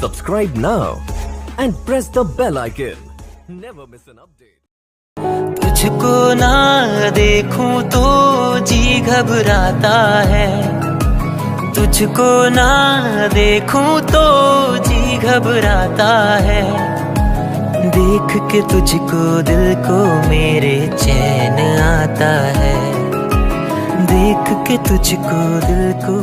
Subscribe now and press the bell icon. Never miss an update. तुझको ना देखूं तो जी घबराता है, तुझको ना देखूं तो जी घबराता है। देख के तुझको दिल को मेरे चैन आता है, देख के तुझको दिल को